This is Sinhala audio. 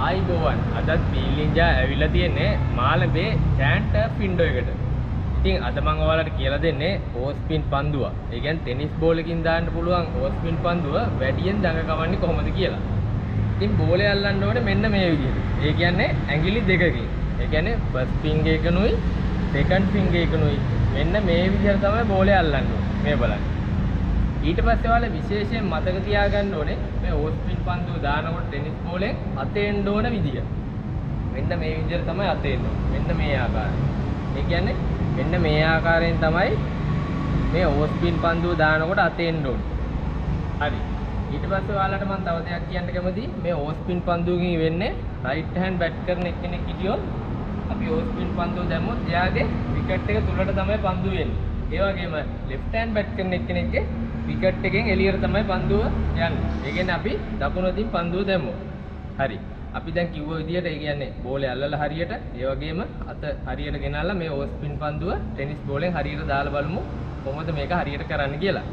ආයිබෝවන් අදත් බීලින්ජා ඇවිල්ලා තියෙන්නේ මාළඹේ චෑන්ට් ෆින්ඩෝ එකට. ඉතින් අද මම ඔයාලට කියලා දෙන්නේ ඕස්පින් පන්දුව. ඒ කියන්නේ ටෙනිස් බෝලකින් දාන්න පුළුවන් ඕස්පින් පන්දුව වැඩියෙන් දඟ කවන්නේ කොහොමද කියලා. ඉතින් බෝලේ අල්ලන්න ඕනේ මෙන්න මේ විදිහට. ඒ කියන්නේ ඇඟිලි දෙකකින්. ඒ කියන්නේ ෆස්ට් ෆින්ගර් එකනුයි සෙකන්ඩ් ෆින්ගර් එකනුයි මෙන්න මේ විදිහට තමයි බෝලේ අල්ලන්න ඕනේ. මේ බලන්න. ඊට පස්සේ ඔයාලා විශේෂයෙන් මතක තියාගන්න ඕනේ මේ ඕස්පින් පන්දුව දානකොට ටෙනිස් බෝලෙන් අතෙන්න ඕන විදිය. මෙන්න මේ විදිහට තමයි අතෙන්න ඕනේ. මෙන්න මේ ආකාරයෙන්. ඒ කියන්නේ මෙන්න මේ ආකාරයෙන් තමයි මේ ඕස්පින් පන්දුව දානකොට අතෙන්න ඕනේ. හරි. ඊට පස්සේ ඔයාලට මම තව දෙයක් කියන්න කැමතියි. මේ ඕස්පින් පන්දුවකින් වෙන්නේ රයිට් හෑන්ඩ් බැට් කරන එක්කෙනෙක් හිටියොත් අපි ඕස්පින් පන්දුව දැම්මොත් එයාගේ විකට් එක තුලට තමයි පන්දුව එන්නේ. ඒ වගේම ලෙෆ්ට් හෑන්ඩ් බැට් කරන එක්කෙනෙක්ගේ විකට් එකෙන් එළියට තමයි පන්දුව යන්නේ. ඒ කියන්නේ අපි දකුණතින් පන්දුව දැම්මොත්. හරි. අපි දැන් කිව්ව විදිහට ඒ කියන්නේ බෝලේ අල්ලලා හරියට ඒ වගේම අත හරියට ගෙනල්ලා මේ ඕස්පින් පන්දුව ටෙනිස් බෝලෙන් හරියට දාලා බලමු කොහොමද මේක හරියට කරන්න කියලා.